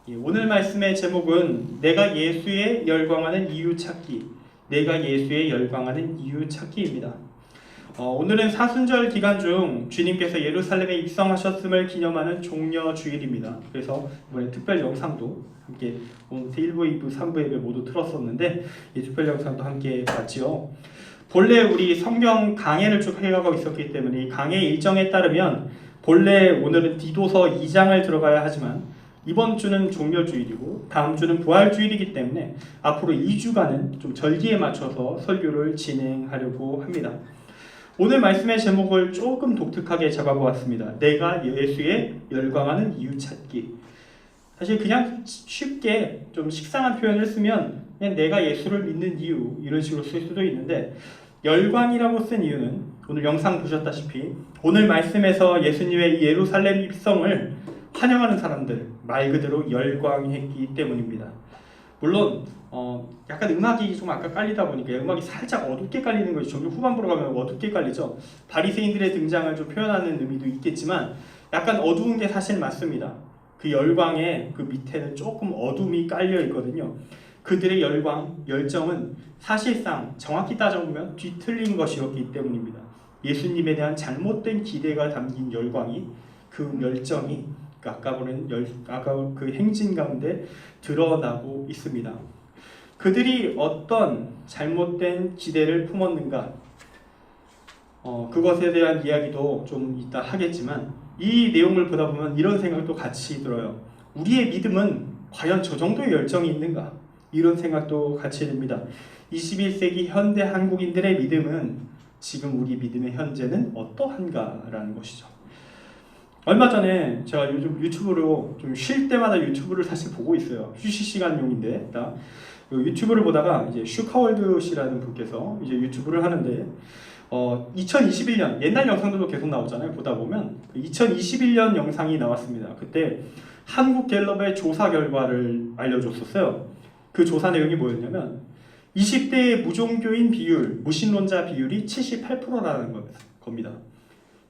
오늘 말씀의 제목은 내가 예수에 열광하는 이유 찾기, 내가 예수에 열광하는 이유 찾기입니다. 오늘은 사순절 기간 중 주님께서 예루살렘에 입성하셨음을 기념하는 종려주일입니다. 그래서 이번에 특별 영상도 함께 오늘 1부, 2부, 3부 예배 모두 틀었었는데 이 특별 영상도 함께 봤지요. 본래 우리 성경 강해를 쭉 해가고 있었기 때문에 이 강해 일정에 따르면 본래 오늘은 디도서 2장을 들어가야 하지만 이번 주는 종려주일이고 다음 주는 부활주일이기 때문에 앞으로 2주간은 좀 절기에 맞춰서 설교를 진행하려고 합니다. 오늘 말씀의 제목을 조금 독특하게 잡아보았습니다. 내가 예수에 열광하는 이유 찾기. 사실 그냥 쉽게 좀 식상한 표현을 쓰면 그냥 내가 예수를 믿는 이유 이런 식으로 쓸 수도 있는데 열광이라고 쓴 이유는 오늘 영상 보셨다시피 오늘 말씀에서 예수님의 예루살렘 입성을 환영하는 사람들, 말 그대로 열광했기 때문입니다. 물론 약간 음악이 좀 아까 깔리다 보니까 음악이 살짝 어둡게 깔리는 것이 점점 후반부로 가면 어둡게 깔리죠. 바리새인들의 등장을 좀 표현하는 의미도 있겠지만 약간 어두운 게 사실 맞습니다. 그 열광의 그 밑에는 조금 어둠이 깔려 있거든요. 그들의 열광, 열정은 사실상 정확히 따져보면 뒤틀린 것이었기 때문입니다. 예수님에 대한 잘못된 기대가 담긴 열광이 그 열정이 아까 그 행진 가운데 드러나고 있습니다. 그들이 어떤 잘못된 기대를 품었는가? 그것에 대한 이야기도 좀 이따 하겠지만 이 내용을 보다 보면 이런 생각도 같이 들어요. 우리의 믿음은 과연 저 정도의 열정이 있는가? 이런 생각도 같이 듭니다. 21세기 현대 한국인들의 믿음은 지금 우리 믿음의 현재는 어떠한가라는 것이죠. 얼마 전에 제가 요즘 유튜브로 좀 쉴 때마다 유튜브를 사실 보고 있어요. 휴식 시간용인데 딱 유튜브를 보다가 이제 슈카월드 씨라는 분께서 이제 유튜브를 하는데 2021년 옛날 영상들도 계속 나오잖아요. 보다 보면 2021년 영상이 나왔습니다. 그때 한국갤럽의 조사 결과를 알려줬었어요. 그 조사 내용이 뭐였냐면 20대의 무종교인 비율, 무신론자 비율이 78%라는 겁니다.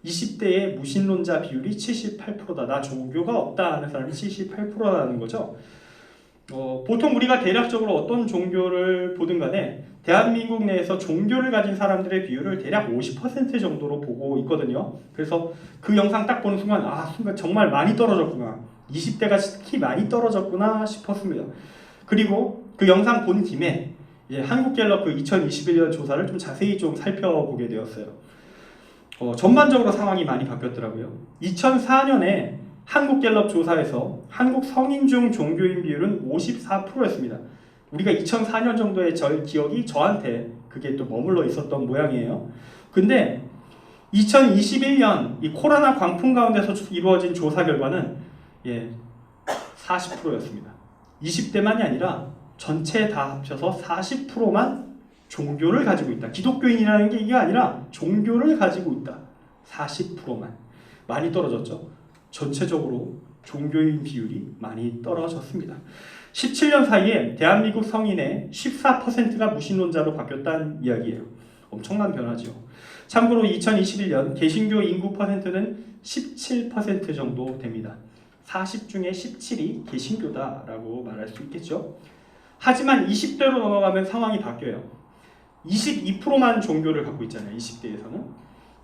20대의 무신론자 비율이 78%다. 나 종교가 없다 하는 사람이 78%라는 거죠. 보통 우리가 대략적으로 어떤 종교를 보든 간에 대한민국 내에서 종교를 가진 사람들의 비율을 대략 50% 정도로 보고 있거든요. 그래서 그 영상 딱 보는 순간 순간 정말 많이 떨어졌구나. 20대가 특히 많이 떨어졌구나 싶었습니다. 그리고 그 영상 본 김에 한국갤럽 그 2021년 조사를 좀 자세히 좀 살펴보게 되었어요. 전반적으로 상황이 많이 바뀌었더라고요. 2004년에 한국갤럽 조사에서 한국 성인 중 종교인 비율은 54%였습니다. 우리가 2004년 정도의 기억이 저한테 그게 또 머물러 있었던 모양이에요. 근데 2021년 이 코로나 광풍 가운데서 이루어진 조사 결과는 40%였습니다. 20대만이 아니라 전체 다 합쳐서 40%만 종교를 가지고 있다. 기독교인이라는 게 이게 아니라 종교를 가지고 있다. 40%만. 많이 떨어졌죠. 전체적으로 종교인 비율이 많이 떨어졌습니다. 17년 사이에 대한민국 성인의 14%가 무신론자로 바뀌었다는 이야기예요. 엄청난 변화죠. 참고로 2021년 개신교 인구 퍼센트는 17% 정도 됩니다. 40 중에 17이 개신교다라고 말할 수 있겠죠. 하지만 20대로 넘어가면 상황이 바뀌어요. 22%만 종교를 갖고 있잖아요. 20대에서는.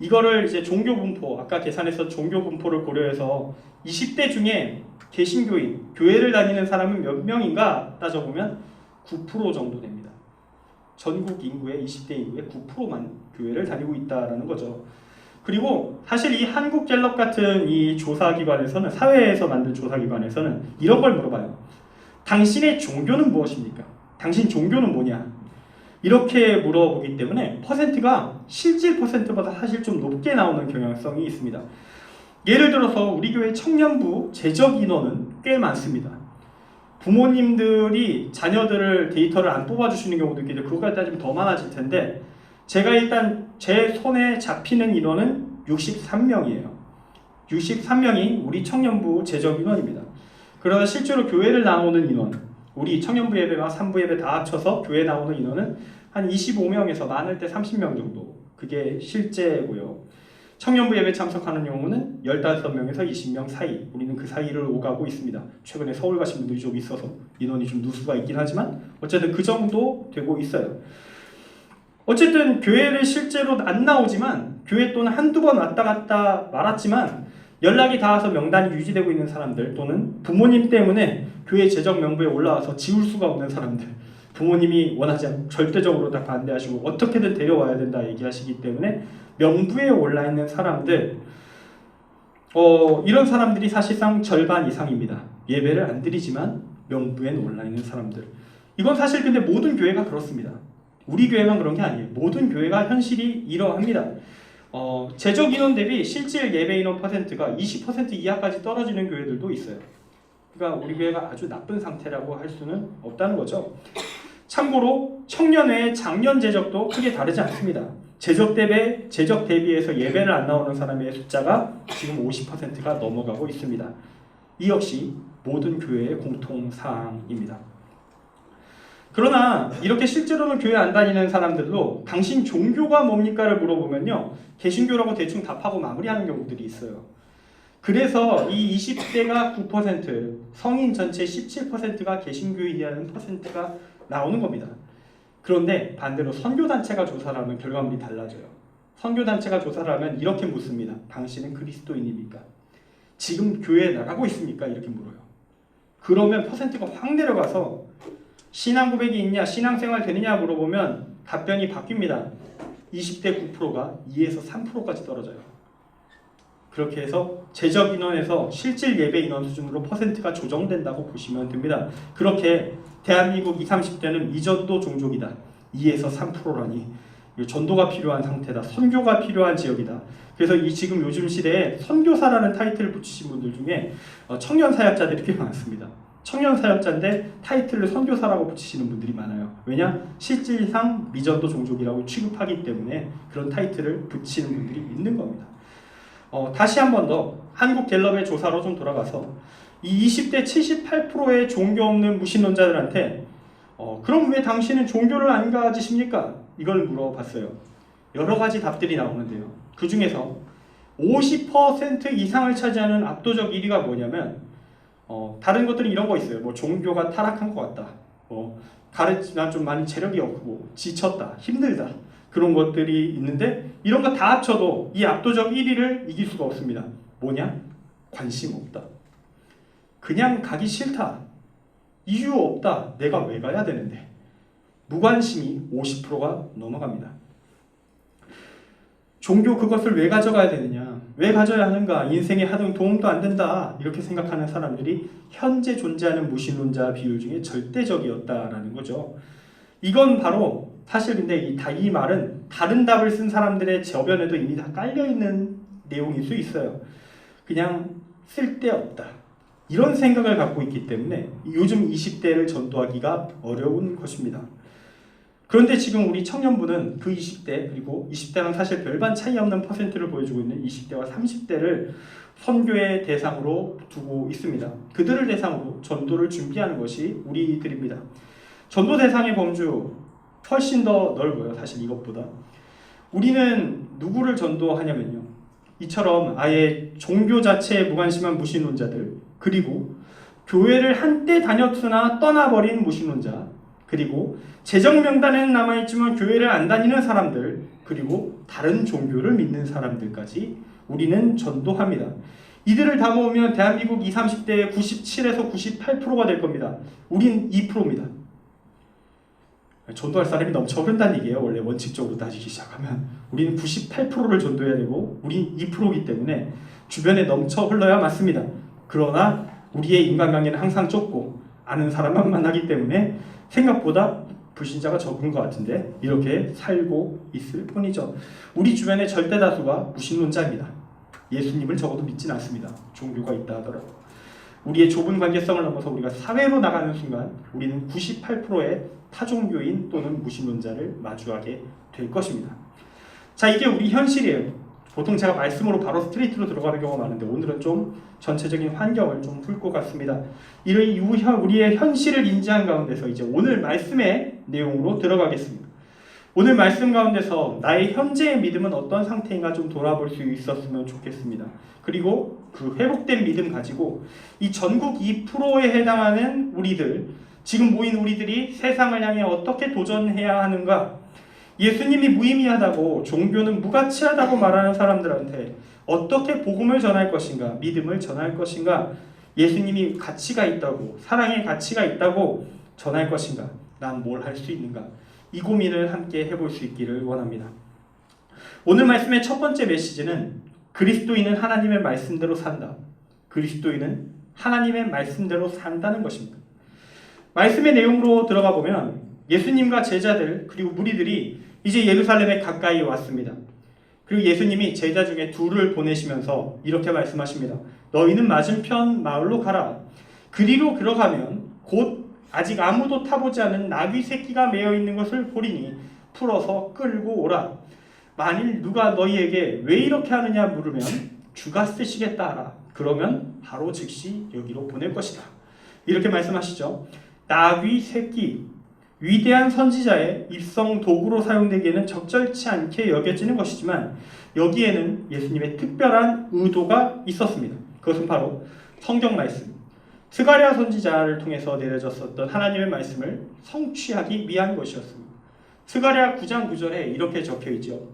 이거를 이제 종교 분포, 아까 계산해서 종교 분포를 고려해서 20대 중에 개신교인, 교회를 다니는 사람은 몇 명인가 따져보면 9% 정도 됩니다. 전국 인구의 20대 인구의 9%만 교회를 다니고 있다라는 거죠. 그리고 사실 이 한국갤럽 같은 이 조사기관에서는, 사회에서 만든 조사기관에서는 이런 걸 물어봐요. 당신의 종교는 무엇입니까? 당신 종교는 뭐냐? 이렇게 물어보기 때문에 퍼센트가 실질 퍼센트보다 사실 좀 높게 나오는 경향성이 있습니다. 예를 들어서 우리 교회 청년부 재적 인원은 꽤 많습니다. 부모님들이 자녀들을 데이터를 안 뽑아주시는 경우도 있겠죠. 그거까지 따지면 더 많아질 텐데 제가 일단 제 손에 잡히는 인원은 63명이에요. 63명이 우리 청년부 재적 인원입니다. 그러나 실제로 교회를 나오는 인원, 우리 청년부 예배와 3부 예배 다 합쳐서 교회 나오는 인원은 한 25명에서 많을 때 30명 정도. 그게 실제고요. 청년부 예배 참석하는 경우는 15명에서 20명 사이, 우리는 그 사이를 오가고 있습니다. 최근에 서울 가신 분들이 좀 있어서 인원이 좀 누수가 있긴 하지만 어쨌든 그 정도 되고 있어요. 어쨌든 교회를 실제로 안 나오지만 교회 또는 한두 번 왔다 갔다 말았지만 연락이 닿아서 명단이 유지되고 있는 사람들, 또는 부모님 때문에 교회 재정 명부에 올라와서 지울 수가 없는 사람들, 부모님이 원하지 않고 절대적으로 다 반대하시고 어떻게든 데려와야 된다 얘기하시기 때문에 명부에 올라 있는 사람들, 이런 사람들이 사실상 절반 이상입니다. 예배를 안 드리지만 명부에 올라 있는 사람들. 이건 사실 근데 모든 교회가 그렇습니다. 우리 교회만 그런 게 아니에요. 모든 교회가 현실이 이러합니다. 재적 인원 대비 실질 예배 인원 퍼센트가 20% 이하까지 떨어지는 교회들도 있어요. 그러니까 우리 교회가 아주 나쁜 상태라고 할 수는 없다는 거죠. 참고로 청년회의 작년 재적도 크게 다르지 않습니다. 재적 대비해서 예배를 안 나오는 사람의 숫자가 지금 50%가 넘어가고 있습니다. 이 역시 모든 교회의 공통사항입니다. 그러나 이렇게 실제로는 교회 안 다니는 사람들도 당신 종교가 뭡니까를 물어보면요, 개신교라고 대충 답하고 마무리하는 경우들이 있어요. 그래서 이 20대가 9%, 성인 전체 17%가 개신교이라는 퍼센트가 나오는 겁니다. 그런데 반대로 선교단체가 조사를 하면 결과물이 달라져요. 선교단체가 조사를 하면 이렇게 묻습니다. 당신은 그리스도인입니까? 지금 교회에 나가고 있습니까? 이렇게 물어요. 그러면 퍼센트가 확 내려가서 신앙 고백이 있냐, 신앙생활 되느냐 물어보면 답변이 바뀝니다. 20대 9%가 2에서 3%까지 떨어져요. 그렇게 해서 재적 인원에서 실질 예배 인원 수준으로 퍼센트가 조정된다고 보시면 됩니다. 그렇게 대한민국 20, 30대는 미전도 종족이다. 2에서 3%라니 전도가 필요한 상태다. 선교가 필요한 지역이다. 그래서 이 지금 요즘 시대에 선교사라는 타이틀을 붙이신 분들 중에 청년 사역자들이 꽤 많습니다. 청년 사역자인데 타이틀을 선교사라고 붙이시는 분들이 많아요. 왜냐? 실질상 미전도 종족이라고 취급하기 때문에 그런 타이틀을 붙이는 분들이 있는 겁니다. 다시 한 번 더 한국갤럽의 조사로 좀 돌아가서 이 20대 78%의 종교 없는 무신론자들한테 그럼 왜 당신은 종교를 안 가지십니까? 이걸 물어봤어요. 여러 가지 답들이 나오는데요. 그 중에서 50% 이상을 차지하는 압도적 1위가 뭐냐면 다른 것들은 이런 거 있어요. 뭐 종교가 타락한 것 같다. 난 좀 많이 체력이 없고 지쳤다. 힘들다. 그런 것들이 있는데 이런 거 다 합쳐도 이 압도적 1위를 이길 수가 없습니다. 뭐냐? 관심 없다. 그냥 가기 싫다. 이유 없다. 내가 왜 가야 되는데. 무관심이 50%가 넘어갑니다. 종교 그것을 왜 가져가야 되느냐? 왜 가져야 하는가? 인생에 하등 도움도 안 된다. 이렇게 생각하는 사람들이 현재 존재하는 무신론자 비율 중에 절대적이었다라는 거죠. 이건 바로 사실 근데 이 말은 다른 답을 쓴 사람들의 저변에도 이미 다 깔려있는 내용일 수 있어요. 그냥 쓸데없다. 이런 생각을 갖고 있기 때문에 요즘 20대를 전도하기가 어려운 것입니다. 그런데 지금 우리 청년부는 그 20대 그리고 20대랑 사실 별반 차이 없는 퍼센트를 보여주고 있는 20대와 30대를 선교의 대상으로 두고 있습니다. 그들을 대상으로 전도를 준비하는 것이 우리들입니다. 전도 대상의 범주 훨씬 더 넓어요. 사실 이것보다. 우리는 누구를 전도하냐면요. 이처럼 아예 종교 자체에 무관심한 무신론자들, 그리고 교회를 한때 다녔으나 떠나버린 무신론자, 그리고 재정 명단에는 남아있지만 교회를 안 다니는 사람들, 그리고 다른 종교를 믿는 사람들까지 우리는 전도합니다. 이들을 다 모으면 대한민국 20, 30대의 97에서 98%가 될 겁니다. 우린 2%입니다. 전도할 사람이 넘쳐 흐른다는 얘기예요. 원래 원칙적으로 따지기 시작하면 우리는 98%를 전도해야 되고 우린 2%이기 때문에 주변에 넘쳐 흘러야 맞습니다. 그러나 우리의 인간관계는 항상 좁고 아는 사람만 만나기 때문에 생각보다 불신자가 적은 것 같은데 이렇게 살고 있을 뿐이죠. 우리 주변의 절대 다수가 무신론자입니다. 예수님을 적어도 믿진 않습니다. 종교가 있다 하더라도. 우리의 좁은 관계성을 넘어서 우리가 사회로 나가는 순간 우리는 98%의 타종교인 또는 무신론자를 마주하게 될 것입니다. 자, 이게 우리 현실이에요. 보통 제가 말씀으로 바로 스트레이트로 들어가는 경우가 많은데 오늘은 좀 전체적인 환경을 좀 풀 것 같습니다. 우리의 현실을 인지한 가운데서 이제 오늘 말씀의 내용으로 들어가겠습니다. 오늘 말씀 가운데서 나의 현재의 믿음은 어떤 상태인가 좀 돌아볼 수 있었으면 좋겠습니다. 그리고 그 회복된 믿음 가지고 이 전국 2%에 해당하는 우리들, 지금 모인 우리들이 세상을 향해 어떻게 도전해야 하는가, 예수님이 무의미하다고, 종교는 무가치하다고 말하는 사람들한테 어떻게 복음을 전할 것인가, 믿음을 전할 것인가, 예수님이 가치가 있다고, 사랑의 가치가 있다고 전할 것인가, 난 뭘 할 수 있는가, 이 고민을 함께 해볼 수 있기를 원합니다. 오늘 말씀의 첫 번째 메시지는 그리스도인은 하나님의 말씀대로 산다. 그리스도인은 하나님의 말씀대로 산다는 것입니다. 말씀의 내용으로 들어가 보면 예수님과 제자들 그리고 무리들이 이제 예루살렘에 가까이 왔습니다. 그리고 예수님이 제자 중에 둘을 보내시면서 이렇게 말씀하십니다. 너희는 맞은편 마을로 가라. 그리로 들어가면 곧 아직 아무도 타보지 않은 나귀 새끼가 매여 있는 것을 보리니 풀어서 끌고 오라. 만일 누가 너희에게 왜 이렇게 하느냐 물으면 주가 쓰시겠다 하라. 그러면 바로 즉시 여기로 보낼 것이다. 이렇게 말씀하시죠. 나귀 새끼, 위대한 선지자의 입성 도구로 사용되기에는 적절치 않게 여겨지는 것이지만 여기에는 예수님의 특별한 의도가 있었습니다. 그것은 바로 성경 말씀, 스가랴 선지자를 통해서 내려졌었던 하나님의 말씀을 성취하기 위한 것이었습니다. 스가랴 9장 9절에 이렇게 적혀있죠.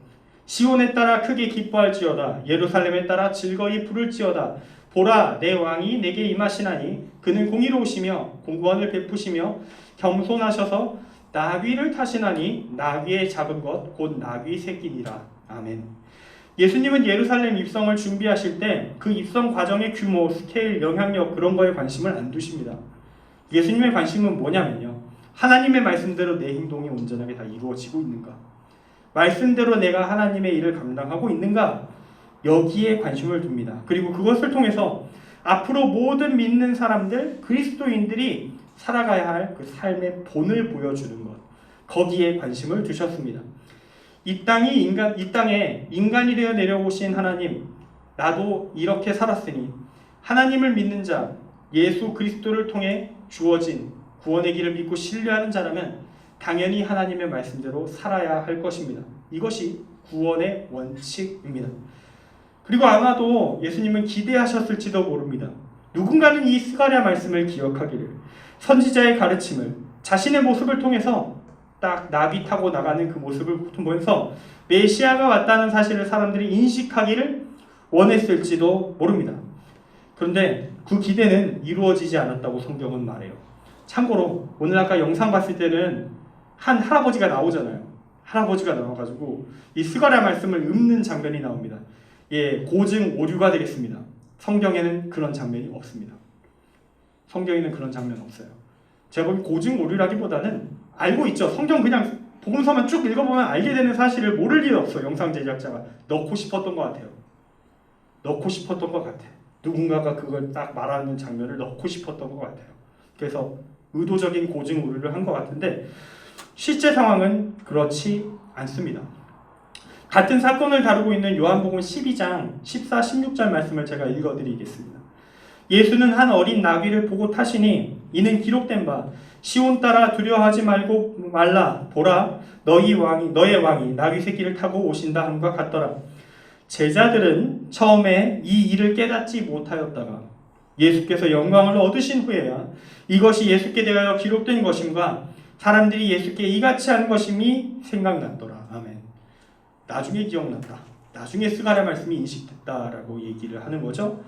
시온에 따라 크게 기뻐할지어다. 예루살렘에 따라 즐거이 부를지어다. 보라, 내 왕이 내게 임하시나니 그는 공의로우시며 공구원을 베푸시며 겸손하셔서 나귀를 타시나니 나귀의 잡은 것 곧 나귀 새끼니라. 아멘. 예수님은 예루살렘 입성을 준비하실 때 그 입성 과정의 규모, 스케일, 영향력 그런 거에 관심을 안 두십니다. 예수님의 관심은 뭐냐면요. 하나님의 말씀대로 내 행동이 온전하게 다 이루어지고 있는가? 말씀대로 내가 하나님의 일을 감당하고 있는가? 여기에 관심을 둡니다. 그리고 그것을 통해서 앞으로 모든 믿는 사람들, 그리스도인들이 살아가야 할 그 삶의 본을 보여주는 것, 거기에 관심을 두셨습니다. 이 땅에 인간이 되어 내려오신 하나님, 나도 이렇게 살았으니 하나님을 믿는 자, 예수 그리스도를 통해 주어진 구원의 길을 믿고 신뢰하는 자라면 당연히 하나님의 말씀대로 살아야 할 것입니다. 이것이 구원의 원칙입니다. 그리고 아마도 예수님은 기대하셨을지도 모릅니다. 누군가는 이 스가랴 말씀을 기억하기를, 선지자의 가르침을, 자신의 모습을 통해서 딱 나귀 타고 나가는 그 모습을 보면서 메시아가 왔다는 사실을 사람들이 인식하기를 원했을지도 모릅니다. 그런데 그 기대는 이루어지지 않았다고 성경은 말해요. 참고로 오늘 아까 영상 봤을 때는 한 할아버지가 나오잖아요. 할아버지가 나와가지고 이 스가랴 말씀을 읊는 장면이 나옵니다. 예, 고증 오류가 되겠습니다. 성경에는 그런 장면이 없습니다. 성경에는 그런 장면 없어요. 제가 보기엔 고증 오류라기보다는 알고 있죠. 성경 그냥 복음서만 쭉 읽어보면 알게 되는 사실을 모를 일 없어. 영상 제작자가 넣고 싶었던 것 같아요. 넣고 싶었던 것 같아. 누군가가 그걸 딱 말하는 장면을 넣고 싶었던 것 같아요. 그래서 의도적인 고증 오류를 한 것 같은데 실제 상황은 그렇지 않습니다. 같은 사건을 다루고 있는 요한복음 12장 14, 16절 말씀을 제가 읽어드리겠습니다. 예수는 한 어린 나귀를 보고 타시니 이는 기록된 바 시온 따라 두려워하지 말라 보라 너의 왕이 나귀 새끼를 타고 오신다 함과 같더라. 제자들은 처음에 이 일을 깨닫지 못하였다가 예수께서 영광을 얻으신 후에야 이것이 예수께 대하여 기록된 것임과 사람들이 예수께 이같이 한 것임이 생각났더라. 아멘. 나중에 기억났다. 나중에 스가랴 말씀이 인식됐다라고 얘기를 하는 거죠.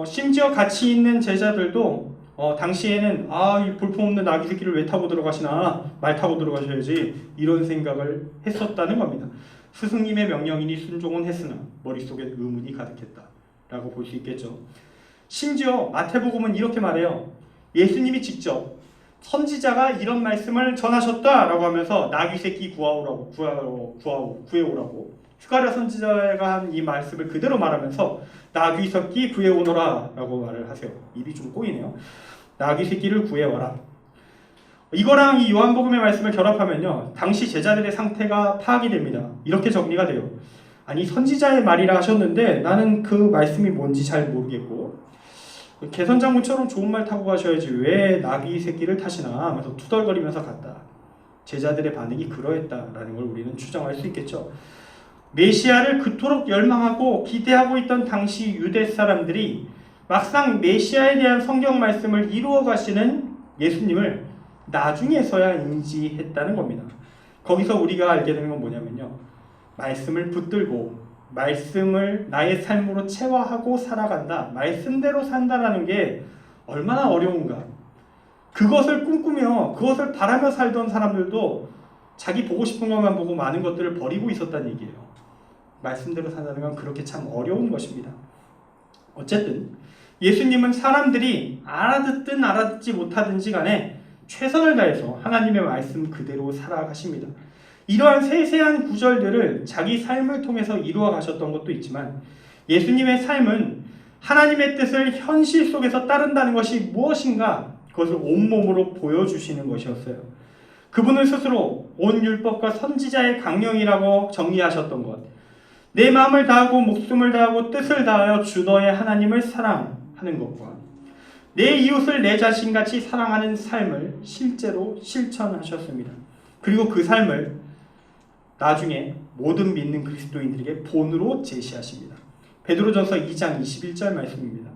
심지어 같이 있는 제자들도 당시에는 이 볼품없는 나귀 새끼를 왜 타고 들어가시나, 말 타고 들어가셔야지, 이런 생각을 했었다는 겁니다. 스승님의 명령이니 순종은 했으나 머릿속엔 의문이 가득했다라고 볼 수 있겠죠. 심지어 마태복음은 이렇게 말해요. 예수님이 직접 선지자가 이런 말씀을 전하셨다라고 하면서 나귀 새끼 구해오라고 스가랴 선지자가 한 이 말씀을 그대로 말하면서 나귀 새끼 구해오너라라고 말을 하세요. 입이 좀 꼬이네요. 나귀 새끼를 구해와라. 이거랑 이 요한복음의 말씀을 결합하면요, 당시 제자들의 상태가 파악이 됩니다. 이렇게 정리가 돼요. 아니 선지자의 말이라 하셨는데 나는 그 말씀이 뭔지 잘 모르겠고, 개선장군처럼 좋은 말 타고 가셔야지 왜 나귀 새끼를 타시나 하면서 투덜거리면서 갔다. 제자들의 반응이 그러했다라는 걸 우리는 추정할 수 있겠죠. 메시아를 그토록 열망하고 기대하고 있던 당시 유대 사람들이 막상 메시아에 대한 성경 말씀을 이루어 가시는 예수님을 나중에서야 인지했다는 겁니다. 거기서 우리가 알게 되는 건 뭐냐면요, 말씀을 붙들고 말씀을 나의 삶으로 체화하고 살아간다, 말씀대로 산다라는 게 얼마나 어려운가. 그것을 꿈꾸며 그것을 바라며 살던 사람들도 자기 보고 싶은 것만 보고 많은 것들을 버리고 있었다는 얘기예요. 말씀대로 산다는 건 그렇게 참 어려운 것입니다. 어쨌든 예수님은 사람들이 알아듣든 알아듣지 못하든지 간에 최선을 다해서 하나님의 말씀 그대로 살아가십니다. 이러한 세세한 구절들을 자기 삶을 통해서 이루어 가셨던 것도 있지만, 예수님의 삶은 하나님의 뜻을 현실 속에서 따른다는 것이 무엇인가, 그것을 온몸으로 보여주시는 것이었어요. 그분은 스스로 온 율법과 선지자의 강령이라고 정의하셨던 것, 내 마음을 다하고 목숨을 다하고 뜻을 다하여 주 너의 하나님을 사랑하는 것과 내 이웃을 내 자신같이 사랑하는 삶을 실제로 실천하셨습니다. 그리고 그 삶을 나중에 모든 믿는 그리스도인들에게 본으로 제시하십니다. 베드로전서 2장 21절 말씀입니다.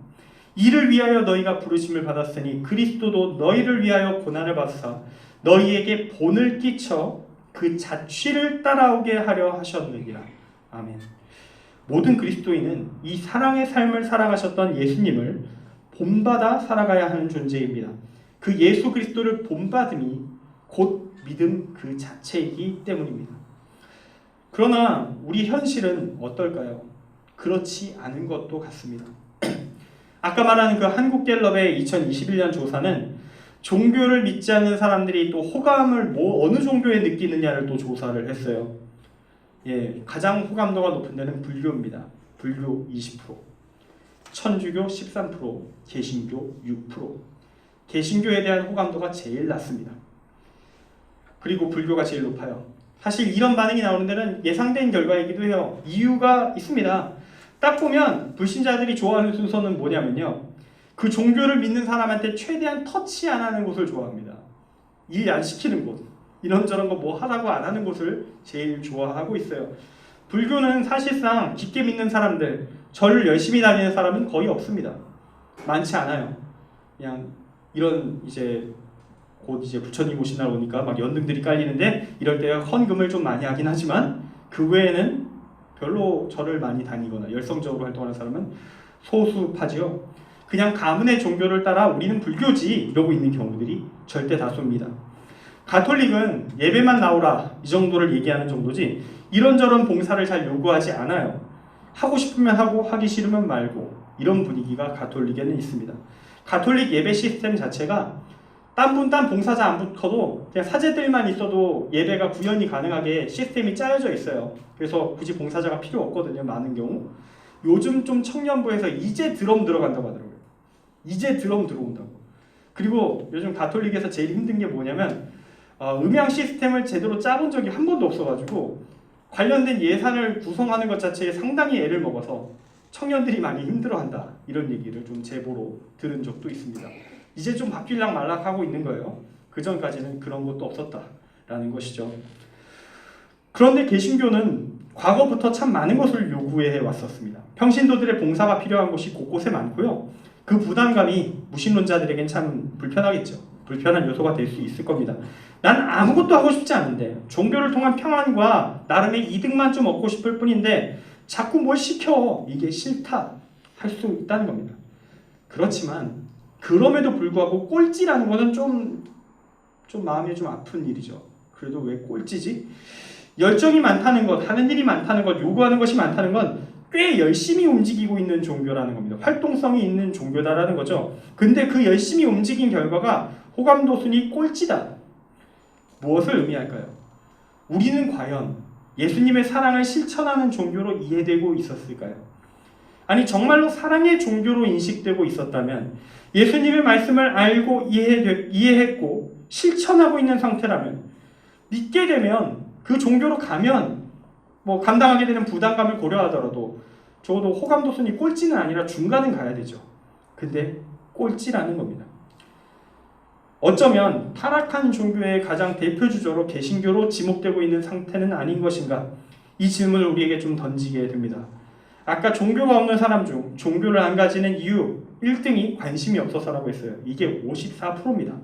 이를 위하여 너희가 부르심을 받았으니 그리스도도 너희를 위하여 고난을 받으사 너희에게 본을 끼쳐 그 자취를 따라오게 하려 하셨느니라. 아멘. 모든 그리스도인은 이 사랑의 삶을 살아가셨던 예수님을 본받아 살아가야 하는 존재입니다. 그 예수 그리스도를 본받음이 곧 믿음 그 자체이기 때문입니다. 그러나 우리 현실은 어떨까요? 그렇지 않은 것도 같습니다. 아까 말한 그 한국갤럽의 2021년 조사는 종교를 믿지 않는 사람들이 또 호감을 어느 종교에 느끼느냐를 또 조사를 했어요. 가장 호감도가 높은 데는 불교입니다. 불교 20%, 천주교 13%, 개신교 6%. 개신교에 대한 호감도가 제일 낮습니다. 그리고 불교가 제일 높아요. 사실 이런 반응이 나오는 데는 예상된 결과이기도 해요. 이유가 있습니다. 딱 보면 불신자들이 좋아하는 순서는 뭐냐면요, 그 종교를 믿는 사람한테 최대한 터치 안 하는 곳을 좋아합니다. 일 안 시키는 곳, 이런저런 거 뭐 하라고 안 하는 곳을 제일 좋아하고 있어요. 불교는 사실상 깊게 믿는 사람들, 절을 열심히 다니는 사람은 거의 없습니다. 많지 않아요. 그냥 이런 곧 부처님 오신 날 오니까 막 연등들이 깔리는데 이럴 때 헌금을 좀 많이 하긴 하지만 그 외에는 별로 절을 많이 다니거나 열성적으로 활동하는 사람은 소수파지요. 그냥 가문의 종교를 따라 우리는 불교지 이러고 있는 경우들이 절대 다수입니다. 가톨릭은 예배만 나오라 이 정도를 얘기하는 정도지 이런저런 봉사를 잘 요구하지 않아요. 하고 싶으면 하고 하기 싫으면 말고, 이런 분위기가 가톨릭에는 있습니다. 가톨릭 예배 시스템 자체가 딴 봉사자 안 붙어도 그냥 사제들만 있어도 예배가 구현이 가능하게 시스템이 짜여져 있어요. 그래서 굳이 봉사자가 필요 없거든요, 많은 경우. 요즘 좀 청년부에서 이제 드럼 들어간다고 하더라고요. 이제 드럼 들어온다고. 그리고 요즘 가톨릭에서 제일 힘든 게 뭐냐면 음향 시스템을 제대로 짜본 적이 한 번도 없어가지고 관련된 예산을 구성하는 것 자체에 상당히 애를 먹어서 청년들이 많이 힘들어한다, 이런 얘기를 좀 제보로 들은 적도 있습니다. 이제 좀 바뀔락 말락하고 있는 거예요. 그 전까지는 그런 것도 없었다라는 것이죠. 그런데 개신교는 과거부터 참 많은 것을 요구해 왔었습니다. 평신도들의 봉사가 필요한 곳이 곳곳에 많고요. 그 부담감이 무신론자들에겐 참 불편하겠죠. 불편한 요소가 될 수 있을 겁니다. 난 아무것도 하고 싶지 않은데 종교를 통한 평안과 나름의 이득만 좀 얻고 싶을 뿐인데 자꾸 뭘 시켜, 이게 싫다 할 수 있다는 겁니다. 그렇지만 그럼에도 불구하고 꼴찌라는 것은 좀 마음이 좀 아픈 일이죠. 그래도 왜 꼴찌지? 열정이 많다는 것, 하는 일이 많다는 것, 요구하는 것이 많다는 건 꽤 열심히 움직이고 있는 종교라는 겁니다. 활동성이 있는 종교다라는 거죠. 근데 그 열심히 움직인 결과가 호감도 순위 꼴찌다. 무엇을 의미할까요? 우리는 과연 예수님의 사랑을 실천하는 종교로 이해되고 있었을까요? 아니, 정말로 사랑의 종교로 인식되고 있었다면, 예수님의 말씀을 알고 이해했고 실천하고 있는 상태라면, 믿게 되면 그 종교로 가면 감당하게 되는 부담감을 고려하더라도 적어도 호감도 순위 꼴찌는 아니라 중간은 가야 되죠. 근데 꼴찌라는 겁니다. 어쩌면 타락한 종교의 가장 대표 주조로 개신교로 지목되고 있는 상태는 아닌 것인가? 이 질문을 우리에게 좀 던지게 됩니다. 아까 종교가 없는 사람 중 종교를 안 가지는 이유 1등이 관심이 없어서라고 했어요. 이게 54%입니다.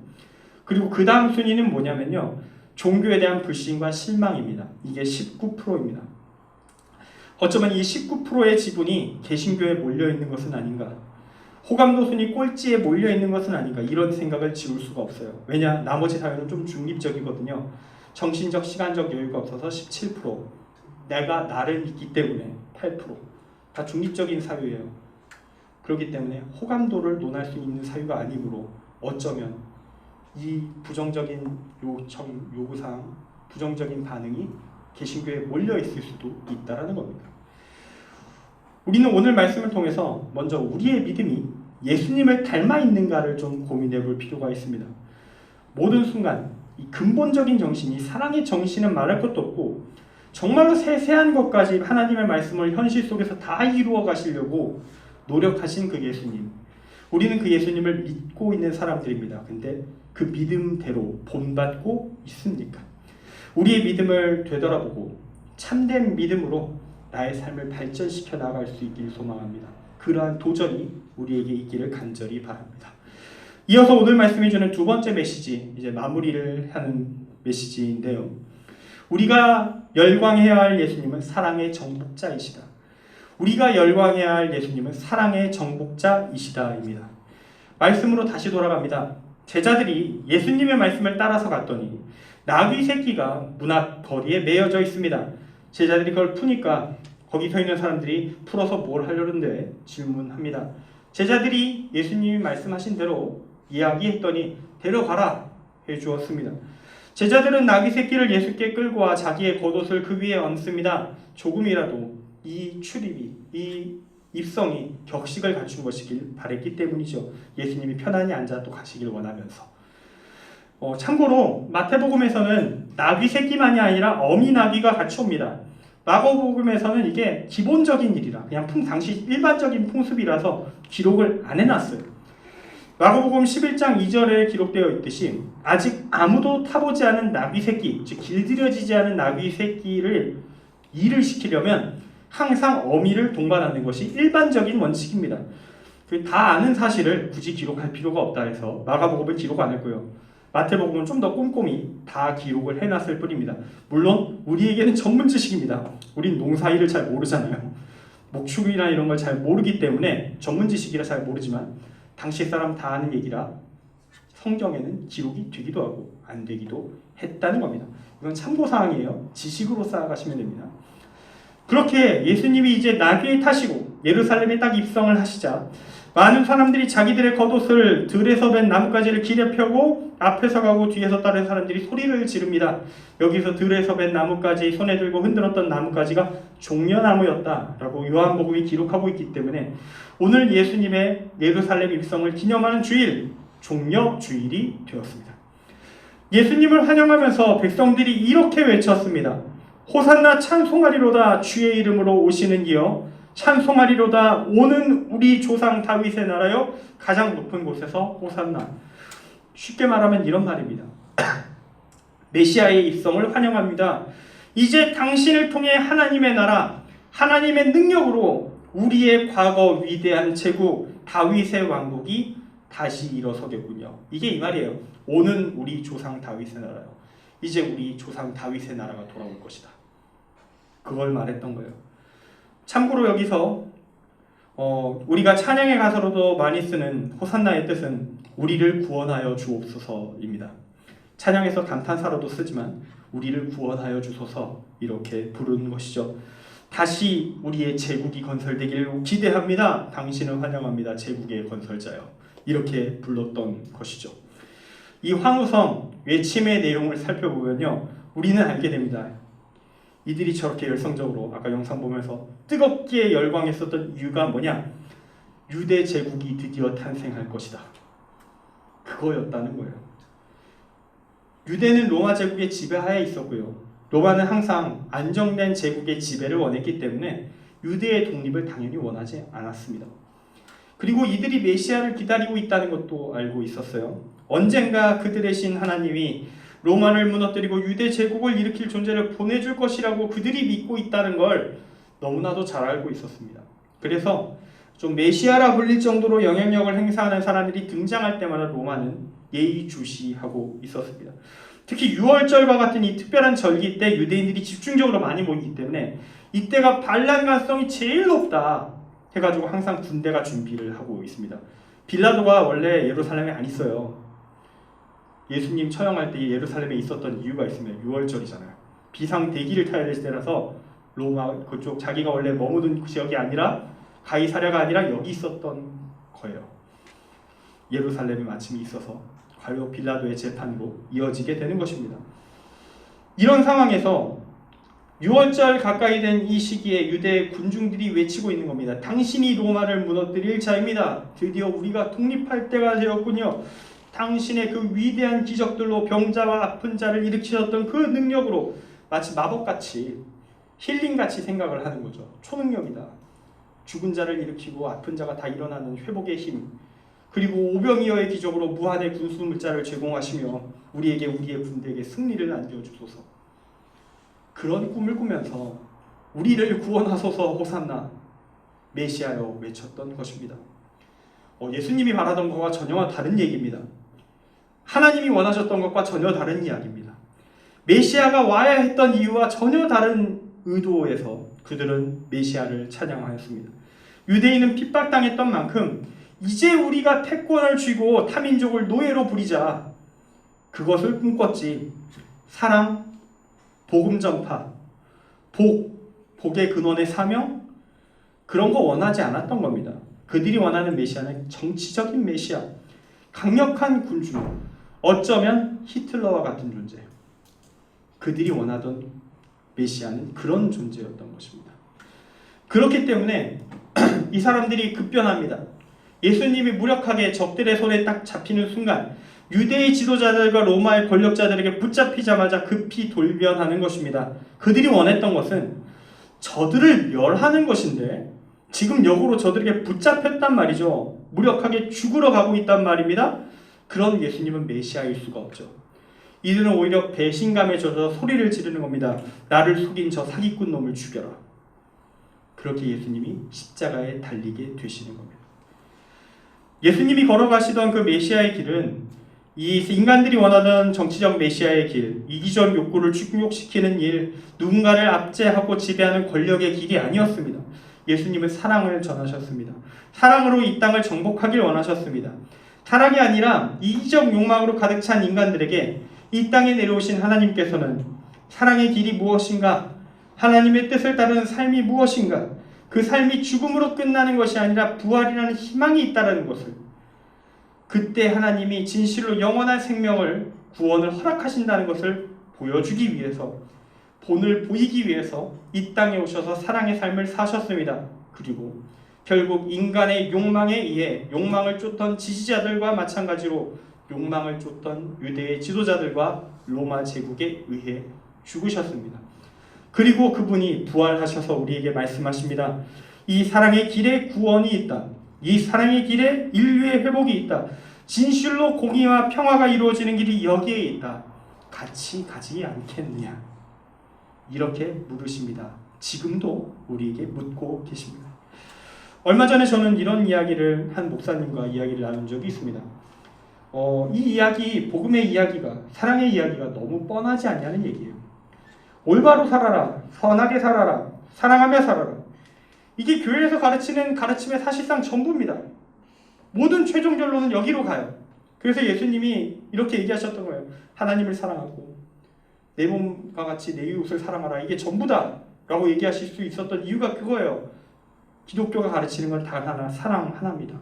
그리고 그 다음 순위는 뭐냐면요, 종교에 대한 불신과 실망입니다. 이게 19%입니다. 어쩌면 이 19%의 지분이 개신교에 몰려있는 것은 아닌가, 호감도 순위 꼴찌에 몰려있는 것은 아닌가, 이런 생각을 지울 수가 없어요. 왜냐, 나머지 사회는 좀 중립적이거든요. 정신적 시간적 여유가 없어서 17%, 내가 나를 믿기 때문에 8%, 다 중립적인 사유예요. 그렇기 때문에 호감도를 논할 수 있는 사유가 아니므로 어쩌면 이 부정적인 요구사항, 부정적인 반응이 개신교에 몰려있을 수도 있다는 겁니다. 우리는 오늘 말씀을 통해서 먼저 우리의 믿음이 예수님을 닮아 있는가를 좀 고민해 볼 필요가 있습니다. 모든 순간 이 근본적인 정신이, 사랑의 정신은 말할 것도 없고 정말로 세세한 것까지 하나님의 말씀을 현실 속에서 다 이루어 가시려고 노력하신 그 예수님, 우리는 그 예수님을 믿고 있는 사람들입니다. 근데 그 믿음대로 본받고 있습니까? 우리의 믿음을 되돌아보고 참된 믿음으로 나의 삶을 발전시켜 나갈 수 있기를 소망합니다. 그러한 도전이 우리에게 있기를 간절히 바랍니다. 이어서 오늘 말씀해 주는 두 번째 메시지, 이제 마무리를 하는 메시지인데요. 우리가 열광해야 할 예수님은 사랑의 정복자이시다. 우리가 열광해야 할 예수님은 사랑의 정복자이시다입니다. 말씀으로 다시 돌아갑니다. 제자들이 예수님의 말씀을 따라서 갔더니 나귀 새끼가 문 앞 거리에 메어져 있습니다. 제자들이 그걸 푸니까 거기 서 있는 사람들이 풀어서 뭘 하려는데 질문합니다. 제자들이 예수님이 말씀하신 대로 이야기했더니 데려가라 해주었습니다. 제자들은 나귀 새끼를 예수께 끌고 와 자기의 겉옷을 그 위에 얹습니다. 조금이라도 이 출입이, 이 입성이 격식을 갖춘 것이길 바랬기 때문이죠. 예수님이 편안히 앉아 또 가시길 원하면서. 참고로 마태복음에서는 나귀 새끼만이 아니라 어미 나귀가 같이 옵니다. 마가복음에서는 이게 기본적인 일이라, 그냥 당시 일반적인 풍습이라서 기록을 안 해놨어요. 마가복음 11장 2절에 기록되어 있듯이 아직 아무도 타보지 않은 나귀 새끼, 즉 길들여지지 않은 나귀 새끼를 일을 시키려면 항상 어미를 동반하는 것이 일반적인 원칙입니다. 다 아는 사실을 굳이 기록할 필요가 없다 해서 마가복음은 기록 안 했고요. 마태복음은 좀 더 꼼꼼히 다 기록을 해놨을 뿐입니다. 물론 우리에게는 전문 지식입니다. 우린 농사일을 잘 모르잖아요. 목축이나 이런 걸 잘 모르기 때문에 전문 지식이라 잘 모르지만 당시 사람 다 아는 얘기라 성경에는 기록이 되기도 하고 안 되기도 했다는 겁니다. 이건 참고사항이에요. 지식으로 쌓아가시면 됩니다. 그렇게 예수님이 이제 나귀에 타시고 예루살렘에 딱 입성을 하시자 많은 사람들이 자기들의 겉옷을 들에서 벤 나뭇가지를 길에 펴고 앞에서 가고 뒤에서 따른 사람들이 소리를 지릅니다. 여기서 들에서 벤 나뭇가지, 손에 들고 흔들었던 나뭇가지가 종려나무였다라고 요한복음이 기록하고 있기 때문에 오늘 예수님의 예루살렘 입성을 기념하는 주일, 종려주일이 되었습니다. 예수님을 환영하면서 백성들이 이렇게 외쳤습니다. 호산나 찬송하리로다, 주의 이름으로 오시는 이여 찬송하리로다, 오는 우리 조상 다윗의 나라여 가장 높은 곳에서 호산나. 쉽게 말하면 이런 말입니다. 메시아의 입성을 환영합니다. 이제 당신을 통해 하나님의 나라, 하나님의 능력으로 우리의 과거 위대한 제국 다윗의 왕국이 다시 일어서겠군요. 이게 이 말이에요. 오는 우리 조상 다윗의 나라요. 이제 우리 조상 다윗의 나라가 돌아올 것이다. 그걸 말했던 거예요. 참고로 여기서 우리가 찬양의 가사로도 많이 쓰는 호산나의 뜻은 우리를 구원하여 주옵소서입니다. 찬양에서 감탄사로도 쓰지만 우리를 구원하여 주소서 이렇게 부르는 것이죠. 다시 우리의 제국이 건설되기를 기대합니다. 당신을 환영합니다. 제국의 건설자여. 이렇게 불렀던 것이죠. 이 황우성 외침의 내용을 살펴보면요, 우리는 알게 됩니다. 이들이 저렇게 열성적으로 아까 영상 보면서 뜨겁게 열광했었던 이유가 뭐냐? 유대 제국이 드디어 탄생할 것이다. 그거였다는 거예요. 유대는 로마 제국의 지배하에 있었고요. 로마는 항상 안정된 제국의 지배를 원했기 때문에 유대의 독립을 당연히 원하지 않았습니다. 그리고 이들이 메시아를 기다리고 있다는 것도 알고 있었어요. 언젠가 그들의 신 하나님이 로마를 무너뜨리고 유대 제국을 일으킬 존재를 보내줄 것이라고 그들이 믿고 있다는 걸 너무나도 잘 알고 있었습니다. 그래서 좀 메시아라 불릴 정도로 영향력을 행사하는 사람들이 등장할 때마다 로마는 예의주시하고 있었습니다. 특히 6월절과 같은 이 특별한 절기 때 유대인들이 집중적으로 많이 모이기 때문에 이때가 반란 가능성이 제일 높다 해가지고 항상 군대가 준비를 하고 있습니다. 빌라도가 원래 예루살렘에 안 있어요. 예수님 처형할 때 예루살렘에 있었던 이유가 있으면 6월절이잖아요. 비상대기를 타야 될 때라서 로마 그쪽 자기가 원래 머무는 지역이 아니라 가이사랴가 아니라 여기 있었던 거예요. 예루살렘에 마침이 있어서 과요 빌라도의 재판으로 이어지게 되는 것입니다. 이런 상황에서 6월절 가까이 된 이 시기에 유대 군중들이 외치고 있는 겁니다. 당신이 로마를 무너뜨릴 자입니다. 드디어 우리가 독립할 때가 되었군요. 당신의 그 위대한 기적들로 병자와 아픈 자를 일으키셨던 그 능력으로 마치 마법같이 힐링같이 생각을 하는 거죠. 초능력이다. 죽은 자를 일으키고 아픈 자가 다 일어나는 회복의 힘, 그리고 오병이어의 기적으로 무한의 군수 물자를 제공하시며 우리에게 우리의 군대에게 승리를 안겨주소서. 그런 꿈을 꾸면서 우리를 구원하소서 호산나 메시아여 외쳤던 것입니다. 예수님이 말하던 것과 전혀 다른 얘기입니다. 하나님이 원하셨던 것과 전혀 다른 이야기입니다. 메시아가 와야 했던 이유와 전혀 다른 의도에서 그들은 메시아를 찬양하였습니다. 유대인은 핍박당했던 만큼 이제 우리가 패권을 쥐고 타민족을 노예로 부리자 그것을 꿈꿨지, 사랑, 복음 전파, 복의 근원의 사명, 그런 거 원하지 않았던 겁니다. 그들이 원하는 메시아는 정치적인 메시아, 강력한 군주, 어쩌면 히틀러와 같은 존재. 그들이 원하던 메시아는 그런 존재였던 것입니다. 그렇기 때문에 이 사람들이 급변합니다. 예수님이 무력하게 적들의 손에 딱 잡히는 순간 유대의 지도자들과 로마의 권력자들에게 붙잡히자마자 급히 돌변하는 것입니다. 그들이 원했던 것은 저들을 멸하는 것인데 지금 역으로 저들에게 붙잡혔단 말이죠. 무력하게 죽으러 가고 있단 말입니다. 그런 예수님은 메시아일 수가 없죠. 이들은 오히려 배신감에 젖어 소리를 지르는 겁니다. 나를 속인 저 사기꾼 놈을 죽여라. 그렇게 예수님이 십자가에 달리게 되시는 겁니다. 예수님이 걸어가시던 그 메시아의 길은 이 인간들이 원하던 정치적 메시아의 길, 이기적 욕구를 충족시키는 일, 누군가를 압제하고 지배하는 권력의 길이 아니었습니다. 예수님은 사랑을 전하셨습니다. 사랑으로 이 땅을 정복하길 원하셨습니다. 사랑이 아니라 이기적 욕망으로 가득 찬 인간들에게 이 땅에 내려오신 하나님께서는 사랑의 길이 무엇인가, 하나님의 뜻을 따르는 삶이 무엇인가, 그 삶이 죽음으로 끝나는 것이 아니라 부활이라는 희망이 있다는 것을, 그때 하나님이 진실로 영원한 생명을, 구원을 허락하신다는 것을 보여주기 위해서, 본을 보이기 위해서 이 땅에 오셔서 사랑의 삶을 사셨습니다. 그리고 결국 인간의 욕망에 의해 욕망을 쫓던 지지자들과 마찬가지로 욕망을 쫓던 유대의 지도자들과 로마 제국에 의해 죽으셨습니다. 그리고 그분이 부활하셔서 우리에게 말씀하십니다. 이 사랑의 길에 구원이 있다. 이 사랑의 길에 인류의 회복이 있다. 진실로 공의와 평화가 이루어지는 길이 여기에 있다. 같이 가지 않겠느냐? 이렇게 물으십니다. 지금도 우리에게 묻고 계십니다. 얼마 전에 저는 이런 이야기를 한 목사님과 이야기를 나눈 적이 있습니다. 이 이야기, 복음의 이야기가, 사랑의 이야기가 너무 뻔하지 않냐는 얘기예요. 올바로 살아라, 선하게 살아라, 사랑하며 살아라. 이게 교회에서 가르치는 가르침의 사실상 전부입니다. 모든 최종 결론은 여기로 가요. 그래서 예수님이 이렇게 얘기하셨던 거예요. 하나님을 사랑하고 내 몸과 같이 내 이웃을 사랑하라. 이게 전부다 라고 얘기하실 수 있었던 이유가 그거예요. 기독교가 가르치는 건 단 하나, 사랑 하나입니다.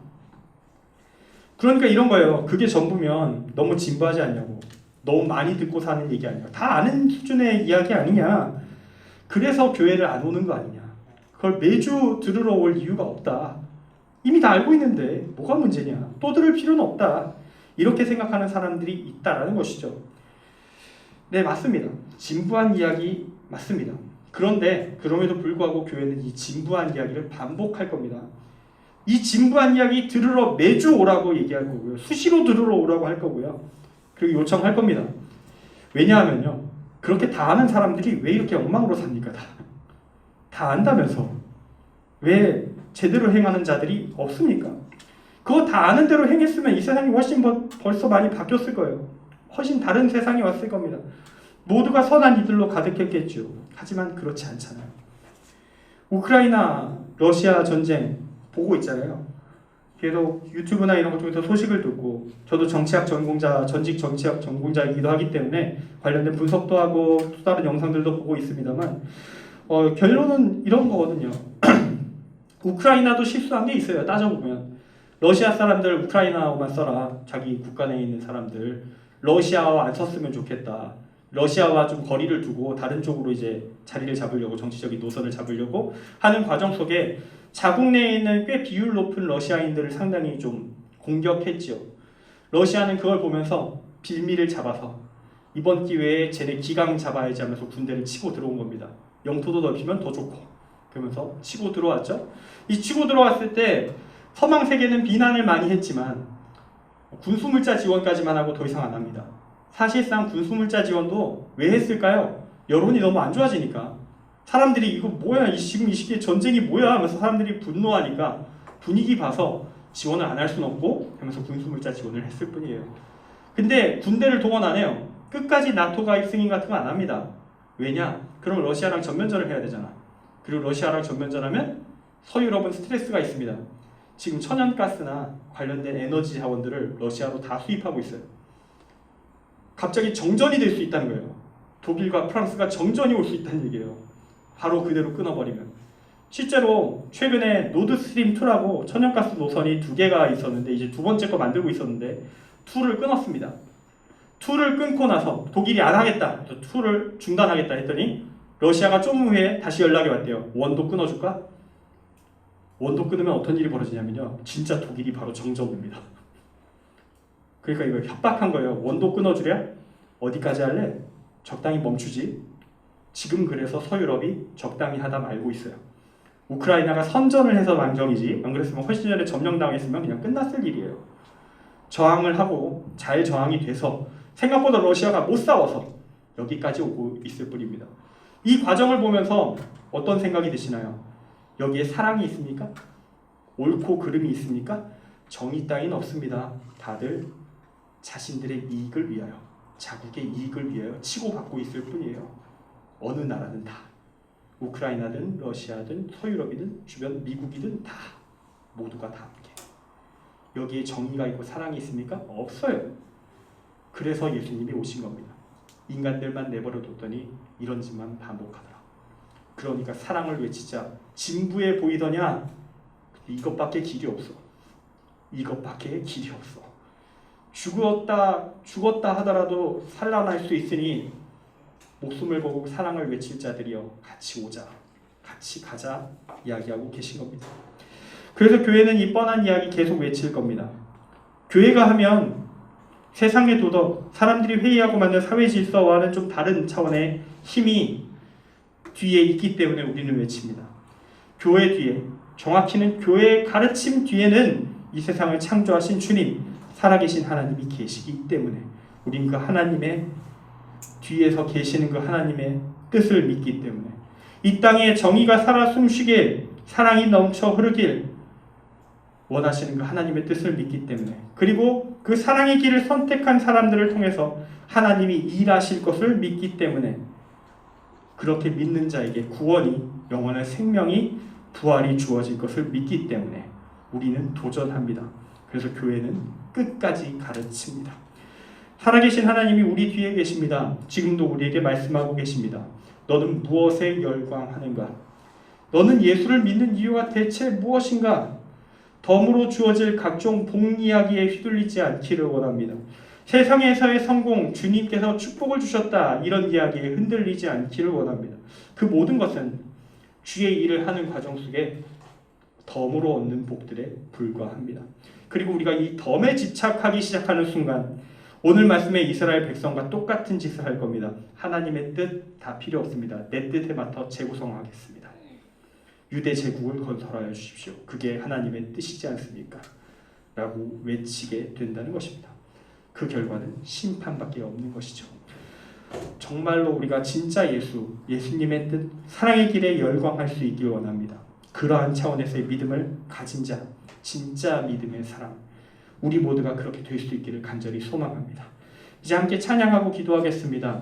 그러니까 이런 거예요. 그게 전부면 너무 진부하지 않냐고. 너무 많이 듣고 사는 얘기 아니야. 다 아는 수준의 이야기 아니냐. 그래서 교회를 안 오는 거 아니냐. 그걸 매주 들으러 올 이유가 없다. 이미 다 알고 있는데 뭐가 문제냐. 또 들을 필요는 없다. 이렇게 생각하는 사람들이 있다라는 것이죠. 네, 맞습니다. 진부한 이야기 맞습니다. 그런데 그럼에도 불구하고 교회는 이 진부한 이야기를 반복할 겁니다. 이 진부한 이야기 들으러 매주 오라고 얘기할 거고요. 수시로 들으러 오라고 할 거고요. 그리고 요청할 겁니다. 왜냐하면요, 그렇게 다 아는 사람들이 왜 이렇게 엉망으로 삽니까? 다 안다면서 왜 제대로 행하는 자들이 없습니까? 그거 다 아는 대로 행했으면 이 세상이 훨씬 벌써 많이 바뀌었을 거예요. 훨씬 다른 세상이 왔을 겁니다. 모두가 선한 이들로 가득했겠죠. 하지만 그렇지 않잖아요. 우크라이나 러시아 전쟁 보고 있잖아요. 계속 유튜브나 이런 것 중에서 소식을 듣고, 저도 정치학 전공자, 전직 정치학 전공자이기도 하기 때문에 관련된 분석도 하고 또 다른 영상들도 보고 있습니다만, 결론은 이런 거거든요. 우크라이나도 실수한 게 있어요. 따져보면 러시아 사람들 우크라이나어만 써라. 자기 국가 내에 있는 사람들 러시아어 안 썼으면 좋겠다. 러시아와 좀 거리를 두고 다른 쪽으로 이제 자리를 잡으려고, 정치적인 노선을 잡으려고 하는 과정 속에 자국 내에 있는 꽤 비율 높은 러시아인들을 상당히 좀 공격했죠. 러시아는 그걸 보면서 빌미를 잡아서 이번 기회에 쟤네 기강 잡아야지 하면서 군대를 치고 들어온 겁니다. 영토도 넓히면 더 좋고 그러면서 치고 들어왔죠. 이 치고 들어왔을 때 서방 세계는 비난을 많이 했지만 군수물자 지원까지만 하고 더 이상 안 합니다. 사실상 군수물자 지원도 왜 했을까요? 여론이 너무 안 좋아지니까. 사람들이 이거 뭐야, 지금 이 시기에 전쟁이 뭐야 하면서 사람들이 분노하니까 분위기 봐서 지원을 안 할 수는 없고 하면서 군수물자 지원을 했을 뿐이에요. 근데 군대를 동원 안 해요. 끝까지 나토 가입 승인 같은 거 안 합니다. 왜냐? 그럼 러시아랑 전면전을 해야 되잖아. 그리고 러시아랑 전면전하면 서유럽은 스트레스가 있습니다. 지금 천연가스나 관련된 에너지 자원들을 러시아로 다 수입하고 있어요. 갑자기 정전이 될 수 있다는 거예요. 독일과 프랑스가 정전이 올 수 있다는 얘기예요. 바로 그대로 끊어버리면. 실제로 최근에 노드스트림 2라고 천연가스 노선이 2개가 있었는데 이제 두 번째 거 만들고 있었는데 2를 끊었습니다. 2를 끊고 나서 독일이 안 하겠다, 2를 중단하겠다 했더니 러시아가 좀 후에 다시 연락이 왔대요. 원도 끊어줄까? 원도 끊으면 어떤 일이 벌어지냐면요, 진짜 독일이 바로 정전입니다. 그러니까 이거 협박한 거예요. 원도 끊어주랴? 어디까지 할래? 적당히 멈추지. 지금 그래서 서유럽이 적당히 하다 말고 있어요. 우크라이나가 선전을 해서 망정이지, 안 그랬으면 훨씬 전에 점령당했으면 그냥 끝났을 일이에요. 저항을 하고 잘 저항이 돼서 생각보다 러시아가 못 싸워서 여기까지 오고 있을 뿐입니다. 이 과정을 보면서 어떤 생각이 드시나요? 여기에 사랑이 있습니까? 옳고 그름이 있습니까? 정의 따윈 없습니다. 다들 자신들의 이익을 위하여, 자국의 이익을 위하여 치고받고 있을 뿐이에요. 어느 나라든 다, 우크라이나든 러시아든 서유럽이든 주변 미국이든 다, 모두가 다 함께. 여기에 정의가 있고 사랑이 있습니까? 없어요. 그래서 예수님이 오신 겁니다. 인간들만 내버려 뒀더니 이런 짓만 반복하더라. 그러니까 사랑을 외치자. 진부해 보이더냐? 이것밖에 길이 없어. 이것밖에 길이 없어. 죽었다 하더라도 살아날 수 있으니 목숨을 걸고 사랑을 외칠 자들이여, 같이 오자, 같이 가자 이야기하고 계신 겁니다. 그래서 교회는 이 뻔한 이야기 계속 외칠 겁니다. 교회가 하면 세상의 도덕, 사람들이 회의하고 만든 사회 질서와는 좀 다른 차원의 힘이 뒤에 있기 때문에 우리는 외칩니다. 교회 뒤에, 정확히는 교회의 가르침 뒤에는 이 세상을 창조하신 주님, 살아계신 하나님이 계시기 때문에 우린 그 하나님의 뒤에서 계시는 그 하나님의 뜻을 믿기 때문에, 이 땅에 정의가 살아 숨쉬길, 사랑이 넘쳐 흐르길 원하시는 그 하나님의 뜻을 믿기 때문에, 그리고 그 사랑의 길을 선택한 사람들을 통해서 하나님이 일하실 것을 믿기 때문에, 그렇게 믿는 자에게 구원이, 영원한 생명이, 부활이 주어질 것을 믿기 때문에 우리는 도전합니다. 그래서 교회는 끝까지 가르칩니다. 살아계신 하나님이 우리 뒤에 계십니다. 지금도 우리에게 말씀하고 계십니다. 너는 무엇에 열광하는가? 너는 예수를 믿는 이유가 대체 무엇인가? 덤으로 주어질 각종 복 이야기에 휘둘리지 않기를 원합니다. 세상에서의 성공, 주님께서 축복을 주셨다, 이런 이야기에 흔들리지 않기를 원합니다. 그 모든 것은 주의 일을 하는 과정 속에 덤으로 얻는 복들에 불과합니다. 그리고 우리가 이 덤에 집착하기 시작하는 순간 오늘 말씀의 이스라엘 백성과 똑같은 짓을 할 겁니다. 하나님의 뜻 다 필요 없습니다. 내 뜻에 맡아 재구성하겠습니다. 유대 제국을 건설하여 주십시오. 그게 하나님의 뜻이지 않습니까? 라고 외치게 된다는 것입니다. 그 결과는 심판밖에 없는 것이죠. 정말로 우리가 진짜 예수님의 뜻, 사랑의 길에 열광할 수 있길 원합니다. 그러한 차원에서의 믿음을 가진 자, 진짜 믿음의 사람, 우리 모두가 그렇게 될 수 있기를 간절히 소망합니다. 이제 함께 찬양하고 기도하겠습니다.